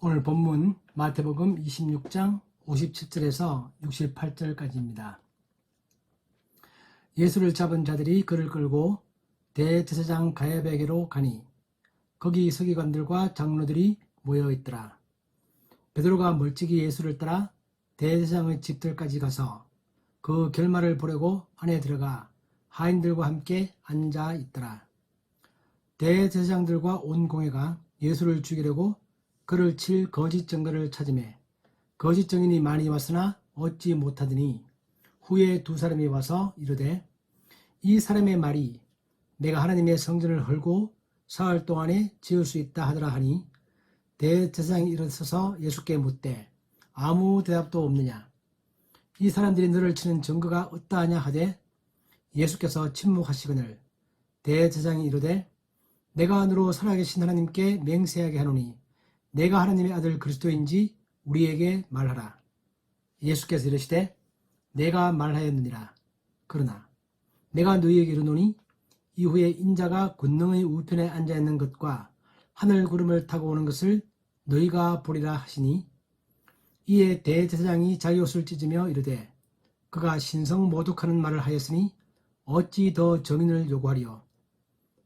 오늘 본문 마태복음 26장 57절에서 68절까지입니다. 예수를 잡은 자들이 그를 끌고 대제사장 가야바에게로 가니 거기 서기관들과 장로들이 모여 있더라. 베드로가 멀찍이 예수를 따라 대제사장의 집들까지 가서 그 결말을 보려고 안에 들어가 하인들과 함께 앉아 있더라. 대제사장들과 온 공회가 예수를 죽이려고 그를 칠 거짓 증거를 찾으매 거짓 증인이 많이 왔으나 얻지 못하더니 후에 두 사람이 와서 이르되 이 사람의 말이 내가 하나님의 성전을 헐고 사흘 동안에 지을 수 있다 하더라 하니 대제사장이 일어서서 예수께 묻되 아무 대답도 없느냐. 이 사람들이 너를 치는 증거가 어떠하냐 하되 예수께서 침묵하시거늘 대제사장이 이르되 내가 너로 살아계신 하나님께 맹세하게 하노니 내가 하나님의 아들 그리스도인지 우리에게 말하라. 예수께서 이르시되 내가 말하였느니라. 그러나 내가 너희에게 이르노니 이후에 인자가 권능의 우편에 앉아있는 것과 하늘 구름을 타고 오는 것을 너희가 보리라 하시니 이에 대제사장이 자기 옷을 찢으며 이르되 그가 신성모독하는 말을 하였으니 어찌 더 증인을 요구하리요.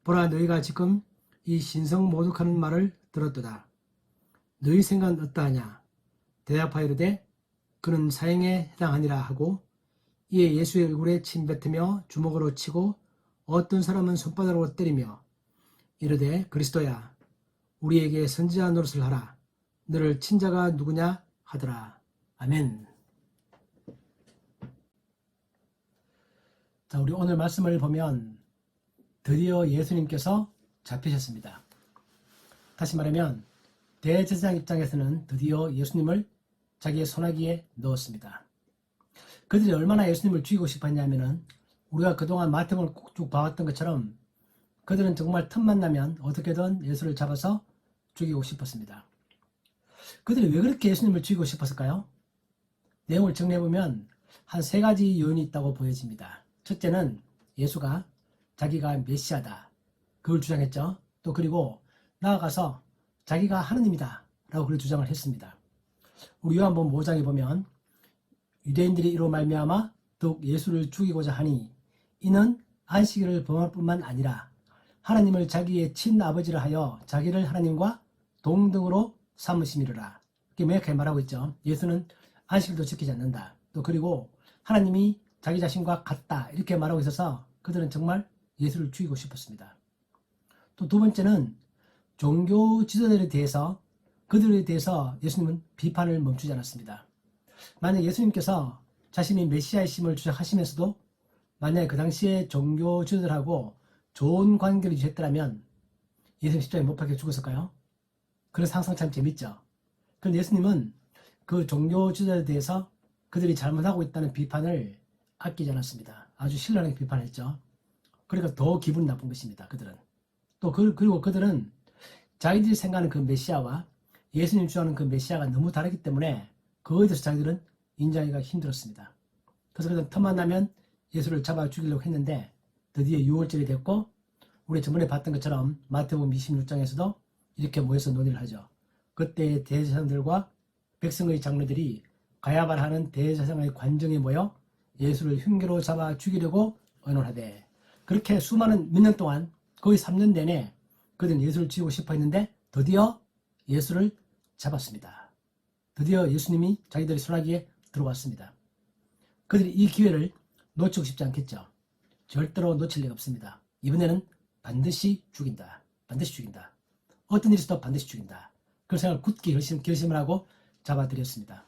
보라 너희가 지금 이 신성모독하는 말을 들었도다. 너희 생각은 어떠하냐. 대답하여 이르되 그는 사형에 해당하니라 하고 이에 예수의 얼굴에 침 뱉으며 주먹으로 치고 어떤 사람은 손바닥으로 때리며 이르되 그리스도야 우리에게 선지자 노릇을 하라. 너를 친 자가 누구냐 하더라. 아멘. 자, 우리 오늘 말씀을 보면 드디어 예수님께서 잡히셨습니다. 다시 말하면 대제사장 입장에서는 드디어 예수님을 자기의 손아귀에 넣었습니다. 그들이 얼마나 예수님을 죽이고 싶었냐면은 우리가 그동안 마태복음을 쭉 봐왔던 것처럼 그들은 정말 틈만 나면 어떻게든 예수를 잡아서 죽이고 싶었습니다. 그들이 왜 그렇게 예수님을 죽이고 싶었을까요? 내용을 정리해보면 한 세 가지 요인이 있다고 보여집니다. 첫째는 예수가 자기가 메시아다. 그걸 주장했죠. 또 그리고 나아가서 자기가 하느님이다 라고 그렇게 주장을 했습니다. 우리 요한복음 5장에 보면 유대인들이 이로 말미암아 더욱 예수를 죽이고자 하니 이는 안식일을 범할 뿐만 아니라 하나님을 자기의 친아버지라 하여 자기를 하나님과 동등으로 삼으심이로라. 이렇게 명확하게 말하고 있죠. 예수는 안식일도 지키지 않는다. 또 그리고 하나님이 자기 자신과 같다. 이렇게 말하고 있어서 그들은 정말 예수를 죽이고 싶었습니다. 또 두 번째는 종교 지도자들에 대해서 그들에 대해서 예수님은 비판을 멈추지 않았습니다. 만약 예수님께서 자신이 메시아이심을 주장하시면서도 만약에 그 당시에 종교 지도자들하고 좋은 관계를 유지했더라면 예수님 십자가에 못 박혀 죽었을까요? 그런 상상 참 재밌죠. 그런데 예수님은 그 종교 지도자들에 대해서 그들이 잘못하고 있다는 비판을 아끼지 않았습니다. 아주 신랄하게 비판했죠. 그러니까 더 기분이 나쁜 것입니다. 그들은. 또 그리고 그들은 자기들이 생각하는 그 메시아와 예수님 주장하는 그 메시아가 너무 다르기 때문에 그거에 대해서 자기들은 인정하기가 힘들었습니다. 그래서 그들은 틈만 나면 예수를 잡아 죽이려고 했는데 드디어 6월절이 됐고 우리 저번에 봤던 것처럼 마태복음 26장에서도 이렇게 모여서 논의를 하죠. 그때 대제사장들과 백성의 장로들이 가야바라 하는 대제사장의 관정에 모여 예수를 흉기로 잡아 죽이려고 의논하되 그렇게 수많은 몇 년 동안 거의 3년 내내 그들은 예수를 죽이고 싶어 했는데 드디어 예수를 잡았습니다. 드디어 예수님이 자기들의 손아귀에 들어왔습니다. 그들이 이 기회를 놓치고 싶지 않겠죠. 절대로 놓칠 리가 없습니다. 이번에는 반드시 죽인다. 반드시 죽인다. 어떤 일이 있어도 반드시 죽인다. 그 생각을 굳게 결심을 하고 잡아들였습니다.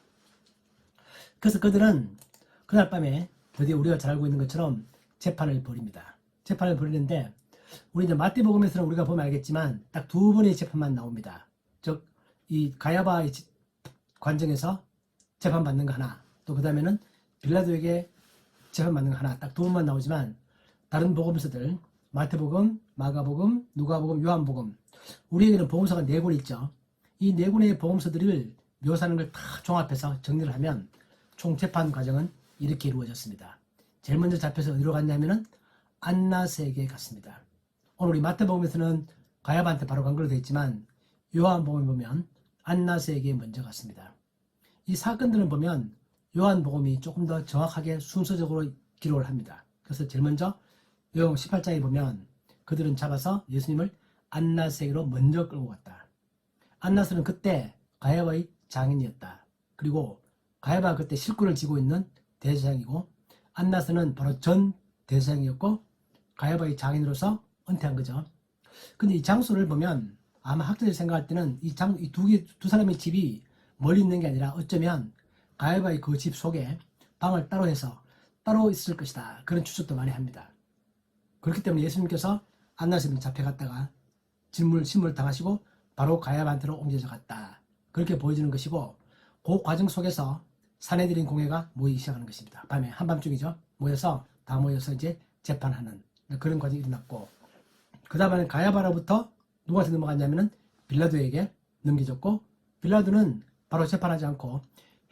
그래서 그들은 그날 밤에 드디어 우리가 잘 알고 있는 것처럼 재판을 벌입니다. 재판을 벌이는데 우리 이제 마태복음에서는 우리가 보면 알겠지만 딱 두 번의 재판만 나옵니다. 즉 이 가야바 관정에서 재판받는 거 하나, 또 그 다음에는 빌라도에게 재판받는 거 하나, 딱 두 번만 나오지만 다른 복음서들 마태복음, 마가복음, 누가복음, 요한복음 우리에게는 복음서가 4권 있죠. 이 4권의 복음서들을 묘사하는 걸 다 종합해서 정리를 하면 총 재판 과정은 이렇게 이루어졌습니다. 제일 먼저 잡혀서 어디로 갔냐면은 안나스에게 갔습니다. 오늘 우리 마태복음에서는 가야바한테 바로 간 걸로 되어 있지만 요한복음에 보면 안나스에게 먼저 갔습니다. 이 사건들을 보면 요한복음이 조금 더 정확하게 순서적으로 기록을 합니다. 그래서 제일 먼저 요한 18장에 보면 그들은 잡아서 예수님을 안나스에게로 먼저 끌고 갔다. 안나스는 그때 가야바의 장인이었다. 그리고 가야바가 그때 실권을 쥐고 있는 대제사장이고 안나스는 바로 전 대제사장이었고 가야바의 장인으로서 은퇴한 거죠. 근데 이 장소를 보면 아마 학자들이 생각할 때는 이 두 사람의 집이 멀리 있는 게 아니라 어쩌면 가야바의 그 집 속에 방을 따로 해서 따로 있을 것이다. 그런 추측도 많이 합니다. 그렇기 때문에 예수님께서 안나스는 잡혀갔다가 침몰 당하시고 바로 가야바한테로 옮겨져 갔다. 그렇게 보여지는 것이고 그 과정 속에서 사내들인 공회가 모이기 시작하는 것입니다. 밤에 한밤중이죠. 다 모여서 이제 재판하는 그런 과정이 일어났고 그 다음에는 가야바로부터 누구한테 넘어갔냐면은 빌라도에게 넘겨졌고 빌라도는 바로 재판하지 않고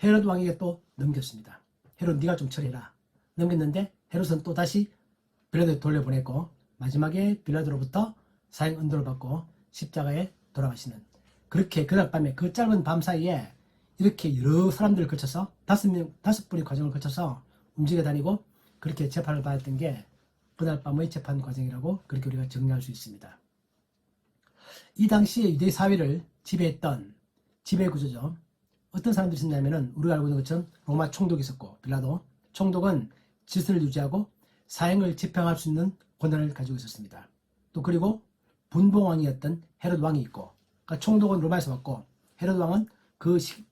헤롯 왕에게 또 넘겼습니다. 헤롯 네가 좀 처리해라. 넘겼는데 헤롯은 또 다시 빌라도에 돌려보냈고 마지막에 빌라도로부터 사형 은도를 받고 십자가에 돌아가시는 그렇게 그날 밤에 그 짧은 밤 사이에 이렇게 여러 사람들을 거쳐서 다섯 분의 과정을 거쳐서 움직여 다니고 그렇게 재판을 받았던 게 그날 밤의 재판 과정이라고 그렇게 우리가 정리할 수 있습니다. 이 당시에 유대 사회를 지배했던 지배 구조죠. 어떤 사람들이 있었냐면은 우리가 알고 있는 것처럼 로마 총독이 있었고 빌라도 총독은 질서를 유지하고 사형을 집행할 수 있는 권한을 가지고 있었습니다. 또 그리고 분봉왕이었던 헤롯 왕이 있고 그러니까 총독은 로마에서 왔고 헤롯 왕은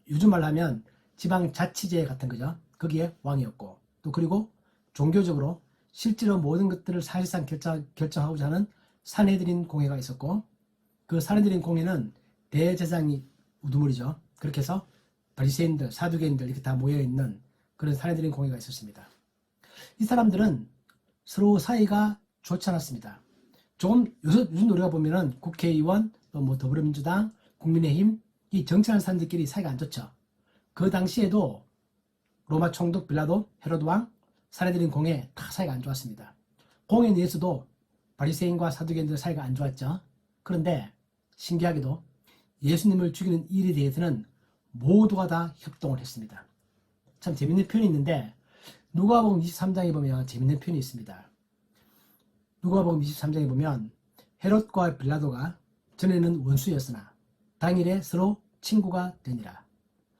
요즘 말로 하면 지방자치제 같은 거죠. 거기에 왕이었고 또 그리고 종교적으로 실제로 모든 것들을 사실상 결정하고자 하는 산헤드린 공회가 있었고 그 산헤드린 공회는 대제사장이 우두머리죠. 그렇게 해서 바리새인들, 사두개인들 이렇게 다 모여있는 그런 산헤드린 공회가 있었습니다. 이 사람들은 서로 사이가 좋지 않았습니다. 요즘 우리가 보면은 국회의원, 또 더불어민주당, 국민의힘 이 정치하는 사람들끼리 사이가 안 좋죠. 그 당시에도 로마 총독 빌라도, 헤롯 왕, 산헤드린 공회 다 사이가 안 좋았습니다. 공회 내에서도 바리새인과 사두개인들 사이가 안 좋았죠. 그런데 신기하게도 예수님을 죽이는 일에 대해서는 모두가 다 협동을 했습니다. 참 재밌는 표현이 있는데 누가복음 23장에 보면 재밌는 표현이 있습니다. 누가복음 23장에 보면 헤롯과 빌라도가 전에는 원수였으나 당일에 서로 친구가 되니라.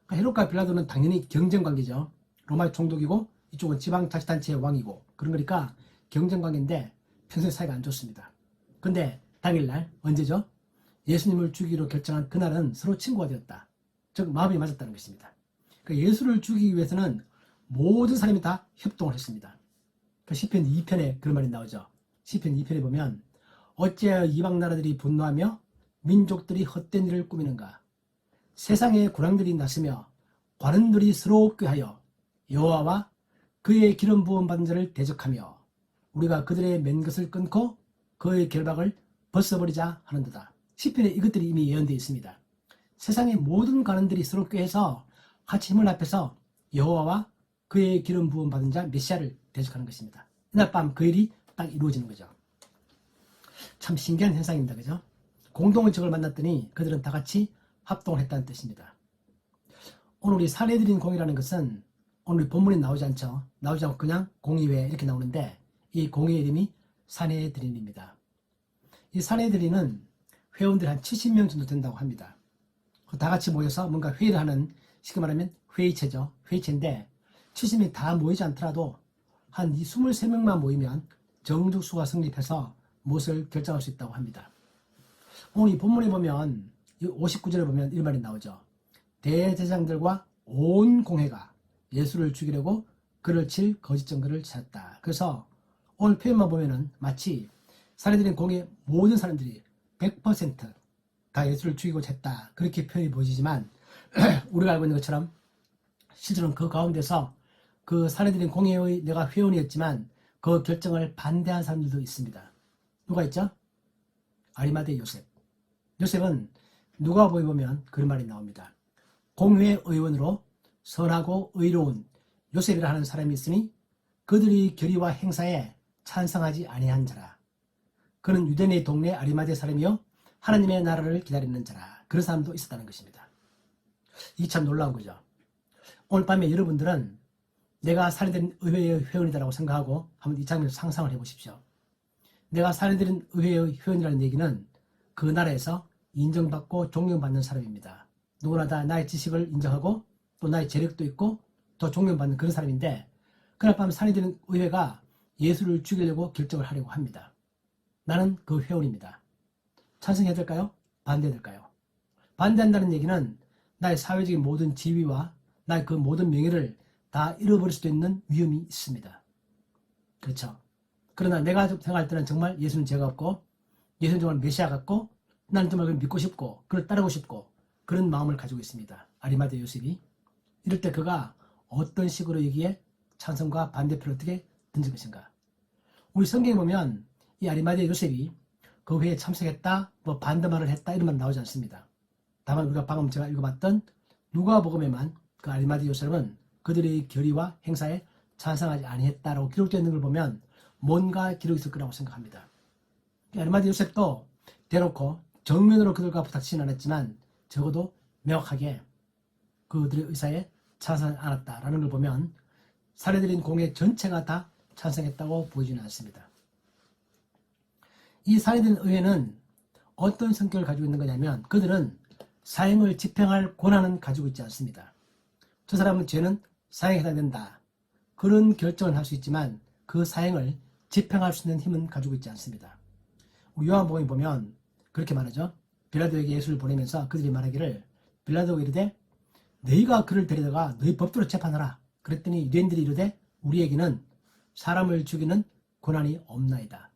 그러니까 헤롯과 빌라도는 당연히 경쟁관계죠. 로마 총독이고 이쪽은 지방자치단체의 왕이고 그런 거니까 경쟁관계인데 평소에 사이가 안 좋습니다. 근데 당일날 언제죠? 예수님을 죽이기로 결정한 그날은 서로 친구가 되었다. 즉 마음이 맞았다는 것입니다. 그러니까 예수를 죽이기 위해서는 모든 사람이 다 협동을 했습니다. 그 시편 2편에 그런 말이 나오죠. 시편 2편에 보면 어찌하여 이방 나라들이 분노하며 민족들이 헛된 일을 꾸미는가. 세상에 고랑들이 났으며 관원들이 서로 꾀하여 여호와와 그의 기름 부음 받은 자를 대적하며 우리가 그들의 맨 것을 끊고 그의 결박을 벗어버리자 하는도다. 시편에 이것들이 이미 예언되어 있습니다. 세상의 모든 관원들이 서로 꾀해서 같이 힘을 합해서 여호와와 그의 기름 부음 받은 자 메시아를 대적하는 것입니다. 이날 밤 그 일이 딱 이루어지는 거죠. 참 신기한 현상입니다. 그죠? 공동의 적을 만났더니 그들은 다 같이 합동을 했다는 뜻입니다. 오늘 우리 산헤드린 공의라는 것은 오늘 본문에 나오지 않죠. 나오지 않고 그냥 공의회 이렇게 나오는데 이 공의회 이름이 산헤드린입니다. 이 산헤드린은 회원들이 한 70명 정도 된다고 합니다. 다 같이 모여서 뭔가 회의를 하는 쉽게 말하면 회의체죠. 회의체인데 70명이 다 모이지 않더라도 한 23명만 모이면 정죽수가 성립해서 무엇을 결정할 수 있다고 합니다. 오늘 이 본문에 보면 59절에 보면 이런 말이 나오죠. 대제사장들과 온 공회가 예수를 죽이려고 그를 칠 거짓 증거를 찾았다. 그래서 오늘 표현만 보면은 마치 산헤드린 공회 모든 사람들이 100%다 예수를 죽이고자 했다. 그렇게 표현이 보이지만 우리가 알고 있는 것처럼 실제로는 그 가운데서 그 산헤드린 공회의 내가 회원이었지만 그 결정을 반대한 사람들도 있습니다. 누가 있죠? 아리마대 요셉. 요셉은 누가복음에 보면 그런 말이 나옵니다. 공회 의원으로 선하고 의로운 요셉이라 하는 사람이 있으니 그들이 결의와 행사에 찬성하지 아니한 자라. 그는 유대인의 동네 아리마대 사람이요 하나님의 나라를 기다리는 자라. 그런 사람도 있었다는 것입니다. 이게 참 놀라운 거죠. 오늘 밤에 여러분들은 내가 살인된 의회의 회원이다라고 생각하고 한번 이 장면을 상상을 해보십시오. 내가 살인된 의회의 회원이라는 얘기는 그 나라에서 인정받고 존경받는 사람입니다. 누구나 다 나의 지식을 인정하고 또 나의 재력도 있고 또 존경받는 그런 사람인데 그날 밤 살인된 의회가 예수를 죽이려고 결정을 하려고 합니다. 나는 그 회원입니다. 찬성해야 될까요? 반대해야 될까요? 반대한다는 얘기는 나의 사회적인 모든 지위와 나의 그 모든 명예를 다 잃어버릴 수도 있는 위험이 있습니다. 그렇죠. 그러나 내가 생각할 때는 정말 예수는 죄가 없고 예수는 정말 메시아 같고 나는 정말 그를 믿고 싶고 그를 따르고 싶고 그런 마음을 가지고 있습니다. 아리마대 요셉이. 이럴 때 그가 어떤 식으로 여기에 찬성과 반대표를 어떻게 던질 것인가. 우리 성경에 보면 이 아리마대 요셉이 그 회에 참석했다, 뭐 반대말을 했다 이런 말 나오지 않습니다. 다만 우리가 방금 제가 읽어봤던 누가복음에만 그 아리마대 요셉은 그들의 결의와 행사에 찬성하지 아니했다라고 기록되어 있는 걸 보면 뭔가 기록이 있을 거라고 생각합니다. 아리마대 요셉도 대놓고 정면으로 그들과 부닥치지는 않았지만 적어도 명확하게 그들의 의사에 찬성하지 않았다라는 걸 보면 살해드린 공회 전체가 다 찬성했다고 보이지는 않습니다. 이 살해된 의회는 어떤 성격을 가지고 있는 거냐면 그들은 사형을 집행할 권한은 가지고 있지 않습니다. 저 사람은 죄는 사형에 해당된다. 그런 결정은 할 수 있지만 그 사형을 집행할 수 있는 힘은 가지고 있지 않습니다. 요한복음에 보면 그렇게 말하죠. 빌라도에게 예수를 보내면서 그들이 말하기를 빌라도가 이르되 너희가 그를 데려다가 너희 법대로 재판하라. 그랬더니 유대인들이 이르되 우리에게는 사람을 죽이는 권한이 없나이다.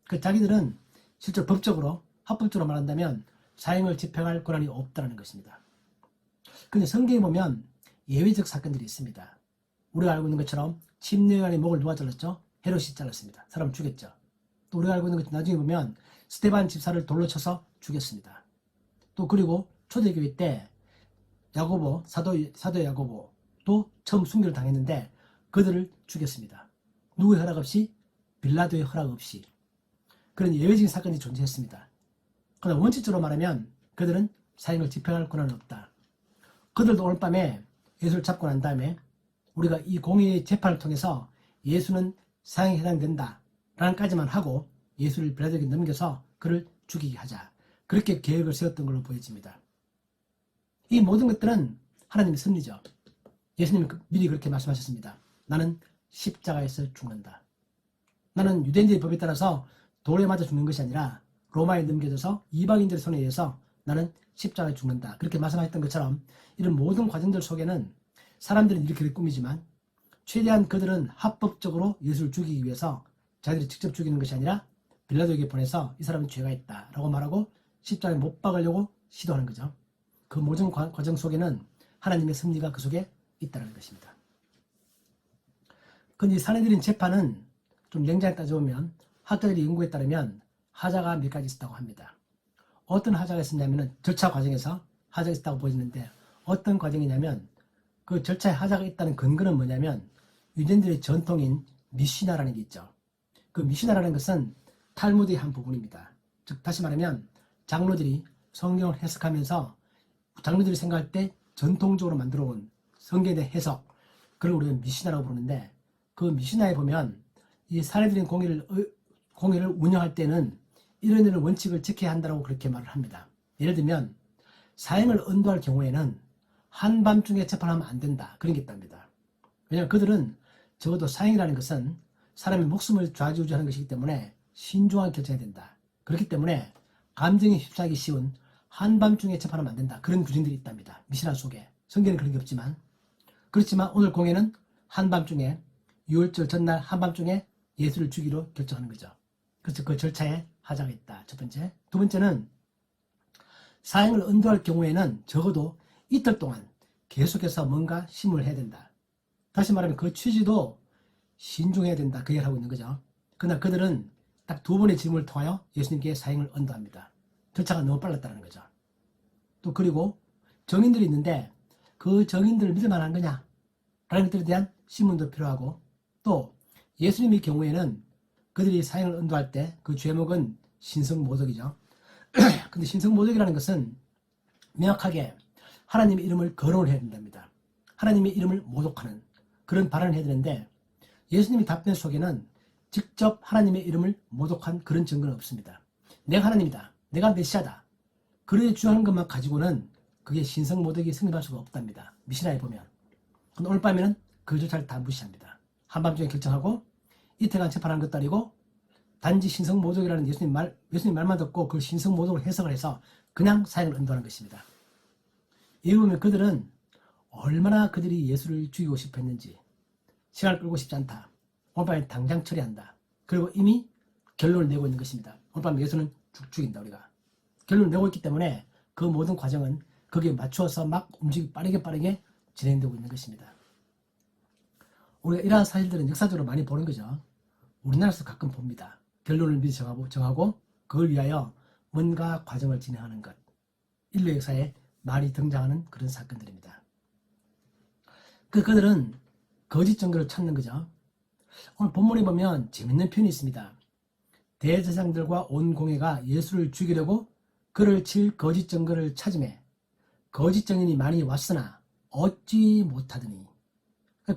그 자기들은 실제 법적으로 합법적으로 말한다면 사형을 집행할 권한이 없다는 것입니다. 그런데 성경에 보면 예외적 사건들이 있습니다. 우리가 알고 있는 것처럼 침례요한의 목을 누가 잘랐죠? 헤롯이 잘랐습니다. 사람 죽였죠. 또 우리가 알고 있는 것 나중에 보면 스데반 집사를 돌로 쳐서 죽였습니다. 또 그리고 초대교회 때 야고보 사도 야고보도 처음 순교를 당했는데 그들을 죽였습니다. 누구의 허락 없이? 빌라도의 허락 없이. 그런 예외적인 사건이 존재했습니다. 그러나 원칙적으로 말하면 그들은 사형을 집행할 권한은 없다. 그들도 오늘 밤에 예수를 잡고 난 다음에 우리가 이 공의의 재판을 통해서 예수는 사형에 해당된다 라는까지만 하고 예수를 빌라도에게 넘겨서 그를 죽이게 하자. 그렇게 계획을 세웠던 걸로 보여집니다. 이 모든 것들은 하나님의 섭리죠. 예수님이 미리 그렇게 말씀하셨습니다. 나는 십자가에서 죽는다. 나는 유대인들의 법에 따라서 돌에 맞아 죽는 것이 아니라 로마에 넘겨져서 이방인들의 손에 의해서 나는 십자가에 죽는다. 그렇게 말씀하셨던 것처럼 이런 모든 과정들 속에는 사람들은 이렇게 꾸미지만 최대한 그들은 합법적으로 예수를 죽이기 위해서 자기들이 직접 죽이는 것이 아니라 빌라도에게 보내서 이 사람은 죄가 있다 라고 말하고 십자가에 못 박으려고 시도하는 거죠. 그 모든 과정 속에는 하나님의 섭리가 그 속에 있다는 것입니다. 그런데 이 사내들인 재판은 좀 냉정하게 따져보면 학자들이 연구에 따르면 하자가 몇 가지 있었다고 합니다. 어떤 하자가 있었냐면 절차 과정에서 하자가 있었다고 보여지는데 어떤 과정이냐면 그 절차에 하자가 있다는 근거는 뭐냐면 유대인들의 전통인 미시나라는 게 있죠. 그 미시나라는 것은 탈무드의 한 부분입니다. 즉 다시 말하면 장로들이 성경을 해석하면서 장로들이 생각할 때 전통적으로 만들어온 성경에 대한 해석 그걸 우리는 미시나라고 부르는데 그 미시나에 보면 이 사내들인 공의를 운영할 때는 이런 원칙을 지켜야 한다고 그렇게 말을 합니다. 예를 들면 사형을 언도할 경우에는 한밤중에 재판하면 안 된다. 그런 게 있답니다. 왜냐하면 그들은 적어도 사형이라는 것은 사람의 목숨을 좌지우지하는 것이기 때문에 신중하게 결정해야 된다. 그렇기 때문에 감정에 휩싸이기 쉬운 한밤중에 재판하면 안 된다. 그런 규정들이 있답니다. 미시나 속에. 성경에는 그런 게 없지만 그렇지만 오늘 공예는 한밤중에 6월절 전날 한밤중에 예수를 죽이로 결정하는 거죠. 그래서 그 절차에 하자가 있다. 첫 번째. 두 번째는 사형을 언도할 경우에는 적어도 이틀 동안 계속해서 뭔가 심문을 해야 된다. 다시 말하면 그 취지도 신중해야 된다. 그 얘기를 하고 있는 거죠. 그러나 그들은 딱 두 번의 질문을 통하여 예수님께 사형을 언도합니다. 절차가 너무 빨랐다는 거죠. 또 그리고 정인들이 있는데 그 정인들을 믿을 만한 거냐? 라는 것들에 대한 신문도 필요하고 또 예수님의 경우에는 그들이 사형을 언도할 때 그 죄목은 신성모독이죠. 근데 신성모독이라는 것은 명확하게 하나님의 이름을 거론을 해야 된답니다. 하나님의 이름을 모독하는 그런 발언을 해야 되는데 예수님의 답변 속에는 직접 하나님의 이름을 모독한 그런 증거는 없습니다. 내가 하나님이다. 내가 메시아다. 그렇게 주장하는 것만 가지고는 그게 신성모독이 성립할 수가 없답니다. 미시나에 보면. 근데 오늘 밤에는 그조차를 다 무시합니다. 한밤중에 결정하고 이틀간 재판한 것도 아니고 단지 신성모독이라는 예수님 말만 듣고 그 신성모독을 해석을 해서 그냥 사형을 언도하는 것입니다. 여기 보면 그들은 얼마나 그들이 예수를 죽이고 싶어 했는지 시간을 끌고 싶지 않다. 오늘 밤에 당장 처리한다. 그리고 이미 결론을 내고 있는 것입니다. 오늘 밤에 예수는 죽인다 우리가. 결론을 내고 있기 때문에 그 모든 과정은 거기에 맞추어서 막 움직이고 빠르게 진행되고 있는 것입니다. 우리가 이러한 사실들은 역사적으로 많이 보는 거죠. 우리나라에서 가끔 봅니다. 결론을 미리 정하고 그걸 위하여 뭔가 과정을 진행하는 것. 인류 역사에 많이 등장하는 그런 사건들입니다. 그들은 거짓 증거를 찾는 거죠. 오늘 본문에 보면 재밌는 표현이 있습니다. 대제사장들과 온 공회가 예수를 죽이려고 그를 칠 거짓 증거를 찾음에 거짓 증인이 많이 왔으나 얻지 못하더니.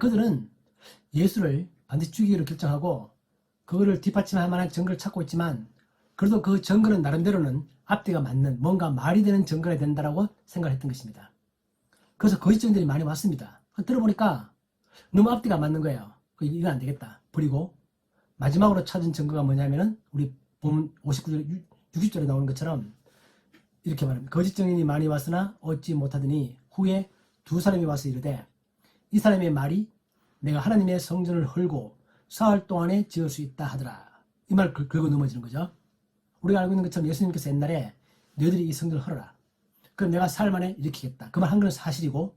그들은 예수를 반드시 죽이기로 결정하고 그거를 뒷받침할 만한 증거를 찾고 있지만 그래도 그 증거는 나름대로는 앞뒤가 맞는 뭔가 말이 되는 증거가 된다라고 생각했던 것입니다. 그래서 거짓 증인들이 많이 왔습니다. 들어보니까 너무 앞뒤가 맞는 거예요. 이건 안 되겠다. 버리고 마지막으로 찾은 증거가 뭐냐면은 우리 보면 59절, 60절에 나오는 것처럼 이렇게 말합니다. 거짓 증인이 많이 왔으나 얻지 못하더니 후에 두 사람이 와서 이르되 이 사람의 말이 내가 하나님의 성전을 헐고 사흘 동안에 지을 수 있다 하더라. 이 말 긁고 넘어지는 거죠. 우리가 알고 있는 것처럼 예수님께서 옛날에 너희들이 이 성전을 헐어라. 그럼 내가 사흘 만에 일으키겠다. 그 말 한 건 사실이고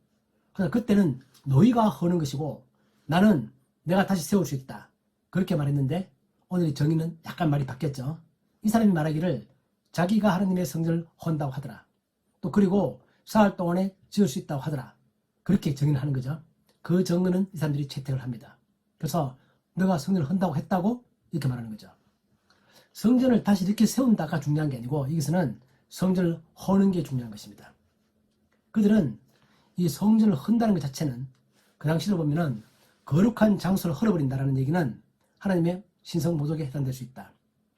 그래서 그때는 너희가 허는 것이고 나는 내가 다시 세울 수 있다. 그렇게 말했는데 오늘 정의는 약간 말이 바뀌었죠. 이 사람이 말하기를 자기가 하나님의 성전을 헌다고 하더라. 또 그리고 사흘 동안에 지을 수 있다고 하더라. 그렇게 정의를 하는 거죠. 그 정의는 이 사람들이 채택을 합니다. 그래서 너가 성전을 헌다고 했다고 이렇게 말하는 거죠. 성전을 다시 이렇게 세운다가 중요한 게 아니고 여기서는 성전을 허는 게 중요한 것입니다. 그들은 이 성전을 헌다는 것 자체는 그 당시로 보면은 거룩한 장소를 헐어버린다는 얘기는 하나님의 신성모독에 해당될 수 있다.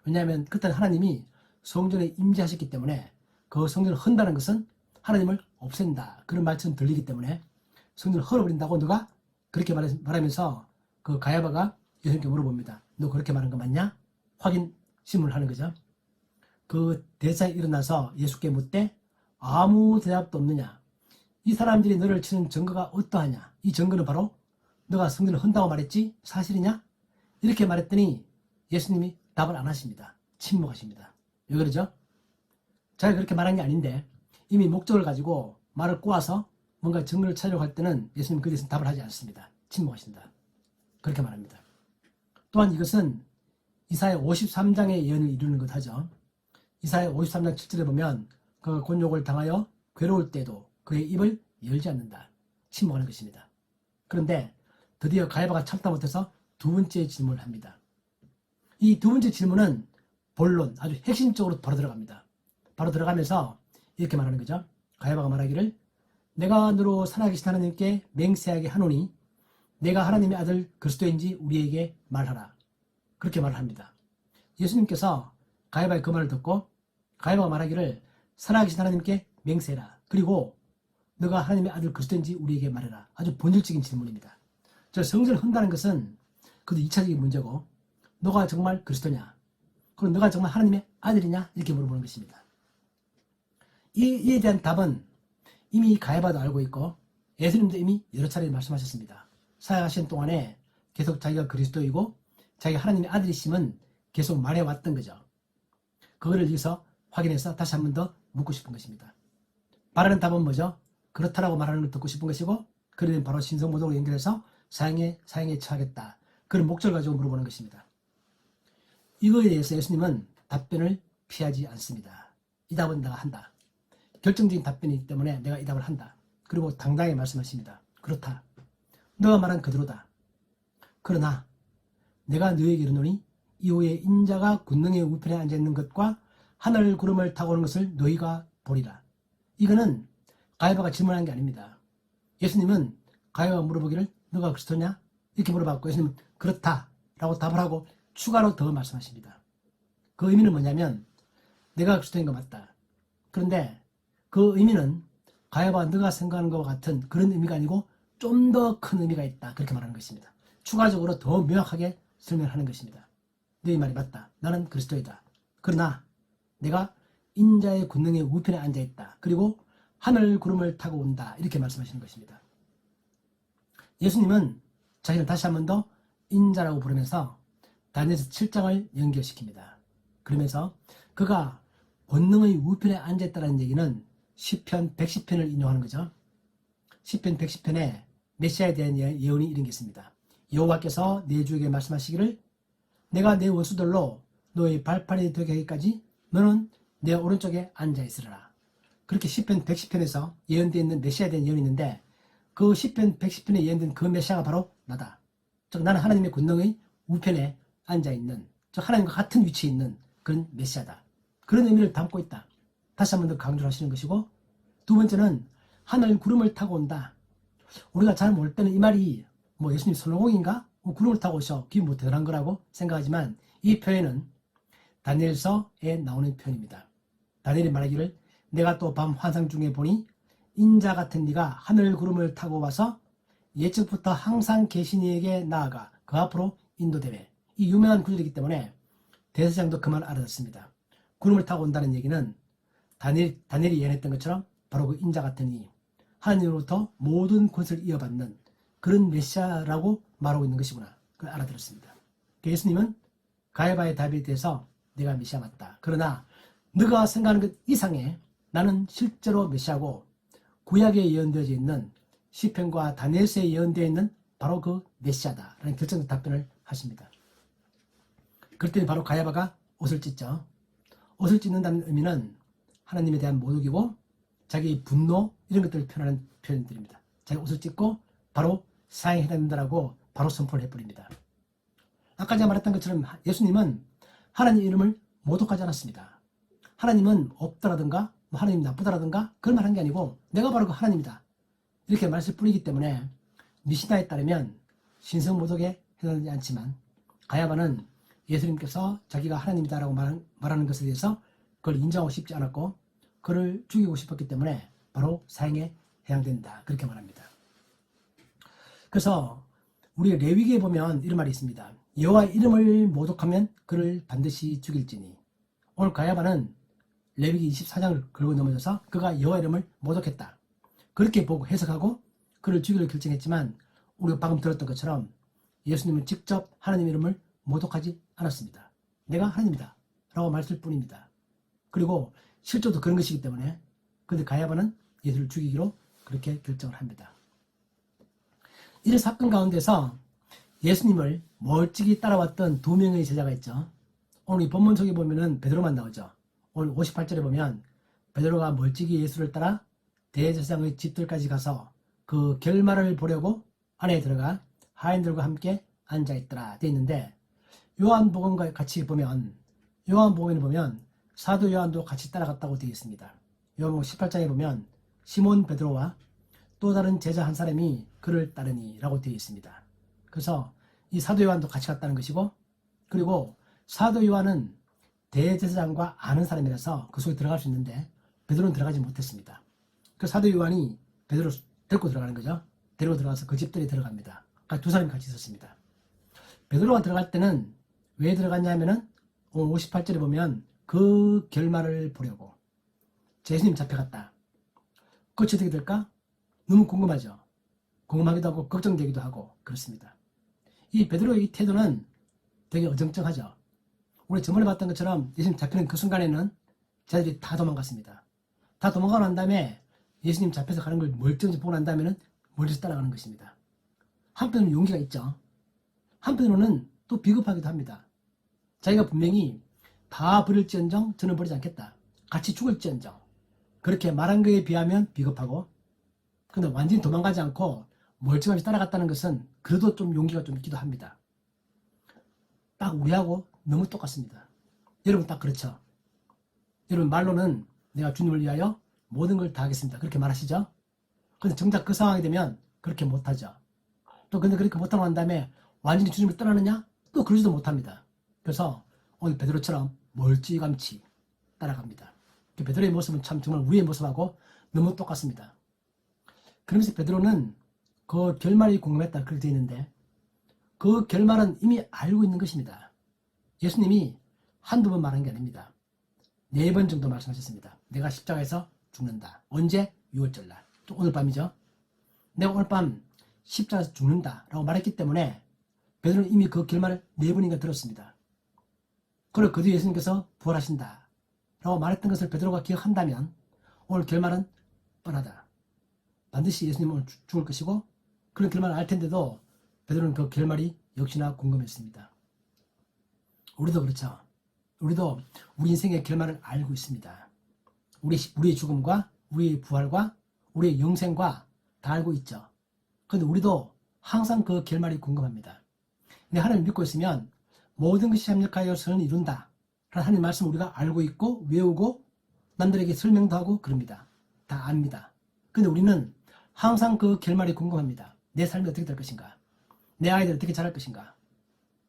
왜냐하면 그때는 하나님이 성전에 임재하셨기 때문에 그 성전을 헌다는 것은 하나님을 없앤다. 그런 말처럼 들리기 때문에 성전을 헐어버린다고 너가 그렇게 말하면서 그 가야바가 예수님께 물어봅니다. 너 그렇게 말한 거 맞냐? 확인 심문을 하는 거죠. 그 대사에 일어나서 예수께 묻되 아무 대답도 없느냐? 이 사람들이 너를 치는 증거가 어떠하냐? 이 증거는 바로 너가 성전을 헌다고 말했지? 사실이냐? 이렇게 말했더니 예수님이 답을 안 하십니다. 침묵하십니다. 왜 그러죠? 자기가 그렇게 말한 게 아닌데 이미 목적을 가지고 말을 꼬아서 뭔가 증거를 찾으려고 할 때는 예수님 그 대해서 답을 하지 않습니다. 침묵하신다. 그렇게 말합니다. 또한 이것은 이사야 53장의 예언을 이루는 것 하죠. 이사야 53장 7절에 보면 그 곤욕을 당하여 괴로울 때도 그의 입을 열지 않는다. 침묵하는 것입니다. 그런데 드디어 가야바가 참다 못해서 두 번째 질문을 합니다. 이 두 번째 질문은 본론, 아주 핵심적으로 바로 들어갑니다. 바로 들어가면서 이렇게 말하는 거죠. 가야바가 말하기를 내가 너로 살아계신 하나님께 맹세하게 하노니 내가 하나님의 아들 그리스도인지 우리에게 말하라. 그렇게 말을 합니다. 예수님께서 가야바의 그 말을 듣고 가야바가 말하기를 살아계신 하나님께 맹세해라. 그리고 너가 하나님의 아들 그리스도인지 우리에게 말해라. 아주 본질적인 질문입니다. 저 성전을 헌다는 것은 그것도 2차적인 문제고 너가 정말 그리스도냐? 그럼 너가 정말 하나님의 아들이냐? 이렇게 물어보는 것입니다. 이에 대한 답은 이미 가야바도 알고 있고 예수님도 이미 여러 차례 말씀하셨습니다. 사역하시는 동안에 계속 자기가 그리스도이고 자기가 하나님의 아들이심은 계속 말해왔던 거죠. 그거를 여기서 확인해서 다시 한 번 더 묻고 싶은 것입니다. 말하는 답은 뭐죠? 그렇다라고 말하는 걸 듣고 싶은 것이고 그러면 바로 신성모독으로 연결해서 사형에 처하겠다. 그런 목적을 가지고 물어보는 것입니다. 이거에 대해서 예수님은 답변을 피하지 않습니다. 이 답은 내가 한다. 결정적인 답변이기 때문에 내가 이 답을 한다. 그리고 당당히 말씀하십니다. 그렇다. 너가 말한 그대로다. 그러나 내가 너에게 이르노니 이후에 인자가 군능의 우편에 앉아있는 것과 하늘 구름을 타고 오는 것을 너희가 보리라. 이거는 가야바가 질문한 게 아닙니다. 예수님은 가야바가 물어보기를 너가 그리스도냐? 이렇게 물어봤고 예수님은 그렇다 라고 답을 하고 추가로 더 말씀하십니다. 그 의미는 뭐냐면 내가 그리스도인 거 맞다. 그런데 그 의미는 가야바가 너가 생각하는 것과 같은 그런 의미가 아니고 좀 더 큰 의미가 있다. 그렇게 말하는 것입니다. 추가적으로 더 명확하게 설명하는 것입니다. 너희 말이 맞다. 나는 그리스도이다. 그러나 내가 인자의 권능의 우편에 앉아있다. 그리고 하늘 구름을 타고 온다. 이렇게 말씀하시는 것입니다. 예수님은 자신을 다시 한 번 더 인자라고 부르면서 다니엘서 7장을 연결시킵니다. 그러면서 그가 권능의 우편에 앉아있다는 얘기는 시편 110편을 인용하는 거죠. 시편 110편에 메시아에 대한 예언이 이런 게 있습니다. 여호와께서 내 주에게 말씀하시기를 내가 내 원수들로 너의 발판이 되게 하기까지 너는 내 오른쪽에 앉아있으라. 그렇게 시편 110편에서 예언되어 있는 메시아에 대한 예언이 있는데 그 시편 110편에 예언된 그 메시아가 바로 나다. 즉 나는 하나님의 권능의 우편에 앉아있는, 즉 하나님과 같은 위치에 있는 그런 메시아다. 그런 의미를 담고 있다. 다시 한 번 더 강조를 하시는 것이고, 두 번째는 하늘 구름을 타고 온다. 우리가 잘 모를 때는 이 말이 뭐 예수님 손오공인가? 구름을 타고 오셔. 그게 뭐 대단한 거라고 생각하지만 이 표현은 다니엘서에 나오는 표현입니다. 다니엘이 말하기를 내가 또 밤 환상 중에 보니 인자 같은 네가 하늘 구름을 타고 와서 예측부터 항상 계신 이에게 나아가 그 앞으로 인도되매. 이 유명한 구절이기 때문에 대제사장도 그 말 알아듣습니다. 구름을 타고 온다는 얘기는 다니엘이 예언했던 것처럼 바로 그 인자 같은 이 하나님으로부터 모든 권세를 이어받는 그런 메시아라고 말하고 있는 것이구나. 그걸 알아들었습니다. 예수님은 가야바의 답에 대해서 내가 메시아 맞다. 그러나 너가 생각하는 것 이상의 나는 실제로 메시아고 구약에 예언되어져 있는 시편과 다니엘서에 예언되어 있는 바로 그 메시아다. 라는 결정적 답변을 하십니다. 그랬더니 바로 가야바가 옷을 찢죠. 옷을 찢는다는 의미는 하나님에 대한 모독이고 자기 분노 이런 것들을 표현하는 표현들입니다. 자기 옷을 찢고 바로 사형해야 된다라고 바로 선포를 해버립니다. 아까 제가 말했던 것처럼 예수님은 하나님 이름을 모독하지 않았습니다. 하나님은 없다라든가 하나님 나쁘다라든가 그런 말 한 게 아니고 내가 바로 그 하나님이다. 이렇게 말씀을 뿌리기 때문에 미시나에 따르면 신성 모독에 해당되지 않지만 가야바는 예수님께서 자기가 하나님이다라고 말하는 것에 대해서 그걸 인정하고 싶지 않았고 그를 죽이고 싶었기 때문에 바로 사형에 해당된다. 그렇게 말합니다. 그래서 우리 레위기에 보면 이런 말이 있습니다. 여호와 이름을 모독하면 그를 반드시 죽일지니. 오늘 가야바는 레위기 24장을 걸고 넘어져서 그가 여호와 이름을 모독했다. 그렇게 보고 해석하고 그를 죽이려 결정했지만 우리가 방금 들었던 것처럼 예수님은 직접 하나님 이름을 모독하지 않았습니다. 내가 하나님이다 라고 말했을 뿐입니다. 그리고 실제도 그런 것이기 때문에 그런데 가야바는 예수를 죽이기로 그렇게 결정을 합니다. 이런 사건 가운데서 예수님을 멀찍이 따라왔던 두 명의 제자가 있죠. 오늘 이 본문 속에 보면은 베드로만 나오죠. 오늘 58절에 보면 베드로가 멀찍이 예수를 따라 대제사장의 집들까지 가서 그 결말을 보려고 안에 들어가 하인들과 함께 앉아있더라 되어 있는데 요한복음과 같이 보면 요한복음에 보면 사도 요한도 같이 따라갔다고 되어 있습니다. 요한복음 18장에 보면 시몬 베드로와 또 다른 제자 한 사람이 그를 따르니 라고 되어 있습니다. 그래서 이 사도 요한도 같이 갔다는 것이고 그리고 사도 요한은 대제사장과 아는 사람이라서 그 속에 들어갈 수 있는데 베드로는 들어가지 못했습니다. 그 사도 요한이 베드로를 데리고 들어가는 거죠. 데리고 들어가서 그 집들이 들어갑니다. 그러니까 두 사람이 같이 있었습니다. 베드로가 들어갈 때는 왜 들어갔냐 하면은 58절에 보면 그 결말을 보려고 예수님 잡혀갔다. 끝이 어떻게 될까? 너무 궁금하죠. 궁금하기도 하고 걱정되기도 하고 그렇습니다. 이 베드로의 이 태도는 되게 어정쩡하죠. 우리 저번에 봤던 것처럼 예수님 잡히는 그 순간에는 제자들이 다 도망갔습니다. 다 도망가고 난 다음에 예수님 잡혀서 가는 걸 멀쩡히 보고 난 다음에는 멀리서 따라가는 것입니다. 한편으로는 용기가 있죠. 한편으로는 또 비겁하기도 합니다. 자기가 분명히 다 버릴지언정 저는 버리지 않겠다. 같이 죽을지언정 그렇게 말한 거에 비하면 비겁하고 근데 완전히 도망가지 않고 멀쩡하게 따라갔다는 것은 그래도 좀 용기가 좀 있기도 합니다. 딱 우리하고 너무 똑같습니다. 여러분 딱 그렇죠. 여러분 말로는 내가 주님을 위하여 모든 걸 다 하겠습니다. 그렇게 말하시죠. 근데 정작 그 상황이 되면 그렇게 못하죠. 또 근데 그렇게 못하고 난 다음에 완전히 주님을 떠나느냐? 또 그러지도 못합니다. 그래서 오늘 베드로처럼 멀찌감치 따라갑니다. 베드로의 모습은 참 정말 우리의 모습하고 너무 똑같습니다. 그러면서 베드로는 그 결말이 궁금했다 그렇게 되어 있는데 그 결말은 이미 알고 있는 것입니다. 예수님이 한두 번 말한 게 아닙니다. 4번 정도 말씀하셨습니다. 내가 십자가에서 죽는다. 언제? 6월절 날. 오늘 밤이죠. 내가 오늘 밤 십자가에서 죽는다 라고 말했기 때문에 베드로는 이미 그 결말을 4번인가 들었습니다. 그리고 그 뒤에 예수님께서 부활하신다 라고 말했던 것을 베드로가 기억한다면 오늘 결말은 뻔하다. 반드시 예수님은 오늘 죽을 것이고 그런 결말을 알 텐데도 베드로는 그 결말이 역시나 궁금했습니다. 우리도 그렇죠. 우리도 우리 인생의 결말을 알고 있습니다. 우리의 죽음과 우리의 부활과 우리의 영생과 다 알고 있죠. 그런데 우리도 항상 그 결말이 궁금합니다. 근데 하나님을 믿고 있으면 모든 것이 합력하여 선을 이룬다 라는 하나님의 말씀을 우리가 알고 있고 외우고 남들에게 설명도 하고 그럽니다. 다 압니다. 근데 우리는 항상 그 결말이 궁금합니다. 내 삶이 어떻게 될 것인가? 내 아이들 어떻게 자랄 것인가?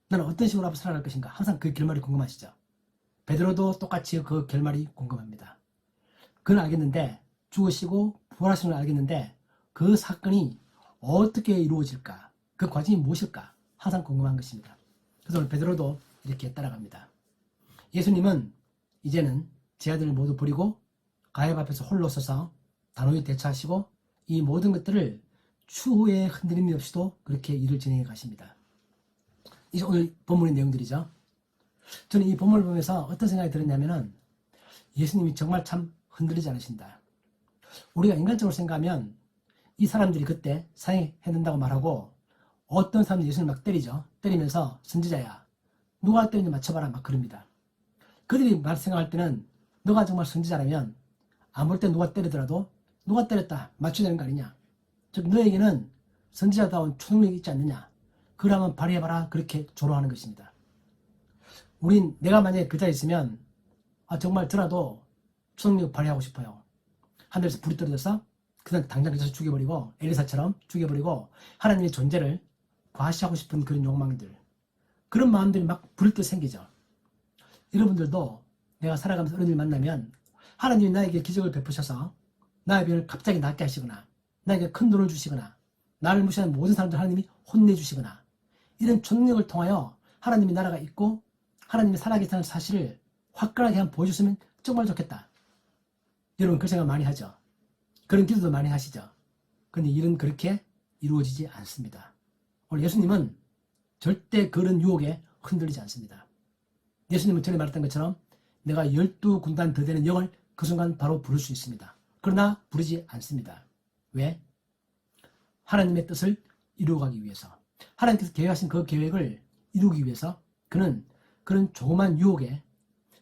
나는 어떤 식으로 앞으로 살아갈 것인가? 항상 그 결말이 궁금하시죠. 베드로도 똑같이 그 결말이 궁금합니다. 그건 알겠는데 죽으시고 부활하신 걸 알겠는데 그 사건이 어떻게 이루어질까? 그 과정이 무엇일까? 항상 궁금한 것입니다. 그래서 오늘 베드로도 이렇게 따라갑니다. 예수님은 이제는 제 아들을 모두 버리고 가야바 앞에서 홀로 서서 단호히 대처하시고 이 모든 것들을 추후에 흔들림이 없이도 그렇게 일을 진행해 가십니다. 이제 오늘 본문의 내용들이죠. 저는 이 본문을 보면서 어떤 생각이 들었냐면은 예수님이 정말 참 흔들리지 않으신다. 우리가 인간적으로 생각하면 이 사람들이 그때 사형해낸다고 말하고 어떤 사람들이 예수님을 막 때리죠. 때리면서 선지자야 누가 때리는지 맞춰봐라 막 그럽니다. 그들이 생각할 때는 너가 정말 선지자라면 아무리 때 누가 때리더라도 누가 때렸다 맞춰야 되는 거 아니냐. 즉 너에게는 선지자다운 초능력이 있지 않느냐. 그걸 한번 발휘해봐라 그렇게 조롱하는 것입니다. 내가 만약에 그 자리에 있으면 정말 저라도 초능력 발휘하고 싶어요. 하늘에서 불이 떨어져서 그냥 당장 그래서 죽여버리고 엘리사처럼 죽여버리고 하나님의 존재를 과시하고 싶은 그런 욕망들 그런 마음들이 막 부를 생기죠. 여러분들도 내가 살아가면서 어른 일 만나면 하나님이 나에게 기적을 베푸셔서 나의 병을 갑자기 낫게 하시거나 나에게 큰 돈을 주시거나 나를 무시하는 모든 사람들 하나님이 혼내주시거나 이런 초능력을 통하여 하나님의 나라가 있고 하나님이 살아계시다는 사실을 화끈하게 한번 보여줬으면 정말 좋겠다. 여러분 그 생각 많이 하죠. 그런 기도도 많이 하시죠. 그런데 일은 그렇게 이루어지지 않습니다. 오늘 예수님은 절대 그런 유혹에 흔들리지 않습니다. 예수님은 전에 말했던 것처럼 내가 12군단 더 되는 영을 그 순간 바로 부를 수 있습니다. 그러나 부르지 않습니다. 왜? 하나님의 뜻을 이루어가기 위해서 하나님께서 계획하신 그 계획을 이루기 위해서 그는 그런 조그만 유혹에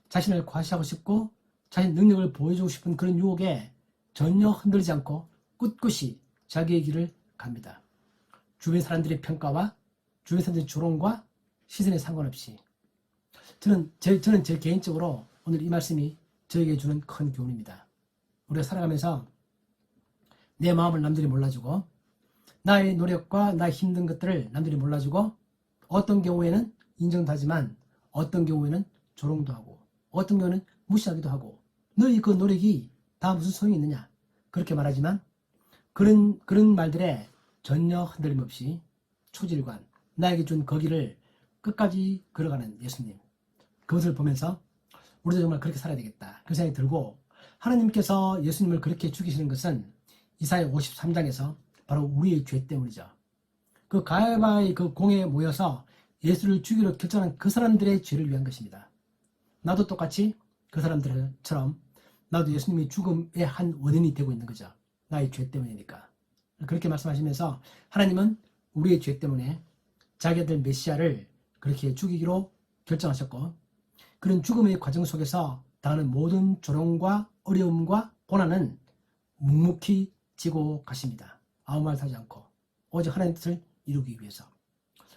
자신을 과시하고 싶고 자신 능력을 보여주고 싶은 그런 유혹에 전혀 흔들리지 않고 꿋꿋이 자기의 길을 갑니다. 주변 사람들의 평가와 주변 사람들의 조롱과 시선에 상관없이 저는 제 개인적으로 오늘 이 말씀이 저에게 주는 큰 교훈입니다. 우리가 살아가면서 내 마음을 남들이 몰라주고 나의 노력과 나의 힘든 것들을 남들이 몰라주고 어떤 경우에는 인정도 하지만 어떤 경우에는 조롱도 하고 어떤 경우는 무시하기도 하고 너희 그 노력이 다 무슨 소용이 있느냐 그렇게 말하지만 그런 말들에 전혀 흔들림 없이 초질관 나에게 준 거기를 끝까지 걸어가는 예수님 그것을 보면서 우리도 정말 그렇게 살아야 되겠다 그 생각이 들고 하나님께서 예수님을 그렇게 죽이시는 것은 이사야 53장에서 바로 우리의 죄 때문이죠. 그 가야바의 그 공회에 모여서 예수를 죽이려 결정한 그 사람들의 죄를 위한 것입니다. 나도 똑같이 그 사람들처럼 나도 예수님의 죽음의 한 원인이 되고 있는 거죠. 나의 죄 때문이니까. 그렇게 말씀하시면서 하나님은 우리의 죄 때문에 자기 아들 메시아를 그렇게 죽이기로 결정하셨고 그런 죽음의 과정 속에서 당하는 모든 조롱과 어려움과 고난은 묵묵히 지고 가십니다. 아무 말도 하지 않고 오직 하나님의 뜻을 이루기 위해서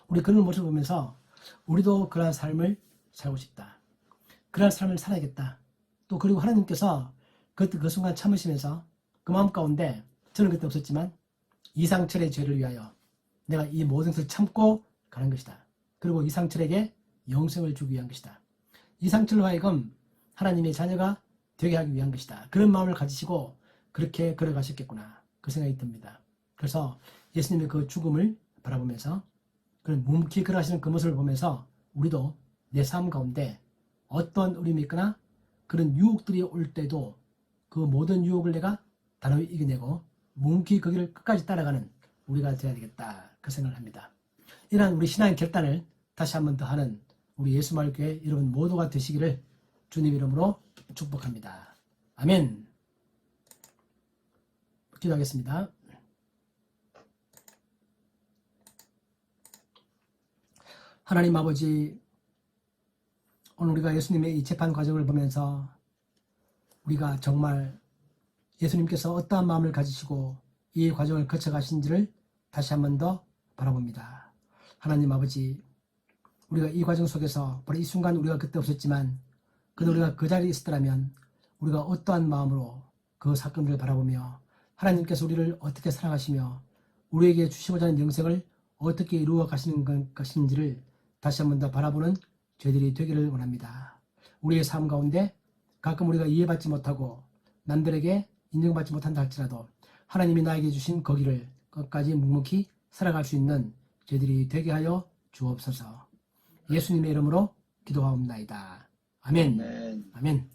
우리 그런 모습을 보면서 우리도 그러한 삶을 살고 싶다. 그러한 삶을 살아야겠다. 또 그리고 하나님께서 그 순간 참으시면서 그 마음 가운데 저는 그때 없었지만 이상철의 죄를 위하여 내가 이 모든 것을 참고 가는 것이다. 그리고 이상철에게 영생을 주기 위한 것이다. 이상철로 하여금 하나님의 자녀가 되게 하기 위한 것이다. 그런 마음을 가지시고 그렇게 걸어가셨겠구나. 그 생각이 듭니다. 그래서 예수님의 그 죽음을 바라보면서 그런 묵묵히 걸어가시는 그 모습을 보면서 우리도 내 삶 가운데 어떤 어려움이 있거나 그런 유혹들이 올 때도 그 모든 유혹을 내가 단호히 이겨내고 묵묵히 거기를 끝까지 따라가는 우리가 되어야 되겠다. 그 생각을 합니다. 이러한 우리 신앙의 결단을 다시 한 번 더 하는 우리 예수마을교회 여러분 모두가 되시기를 주님 이름으로 축복합니다. 아멘. 기도하겠습니다. 하나님 아버지, 오늘 우리가 예수님의 이 재판 과정을 보면서 우리가 정말 예수님께서 어떠한 마음을 가지시고 이 과정을 거쳐가신지를 다시 한 번 더 바라봅니다. 하나님 아버지, 우리가 이 과정 속에서 바로 이 순간 우리가 그때 없었지만 그때 우리가 그 자리에 있었더라면 우리가 어떠한 마음으로 그 사건들을 바라보며 하나님께서 우리를 어떻게 사랑하시며 우리에게 주시고자 하는 영생을 어떻게 이루어 가시는 것인지를 다시 한 번 더 바라보는 저희들이 되기를 원합니다. 우리의 삶 가운데 가끔 우리가 이해받지 못하고 남들에게 인정받지 못한다 할지라도 하나님이 나에게 주신 거기를 끝까지 묵묵히 살아갈 수 있는 저희들이 되게 하여 주옵소서. 예수님의 이름으로 기도하옵나이다. 아멘. 아멘. 아멘.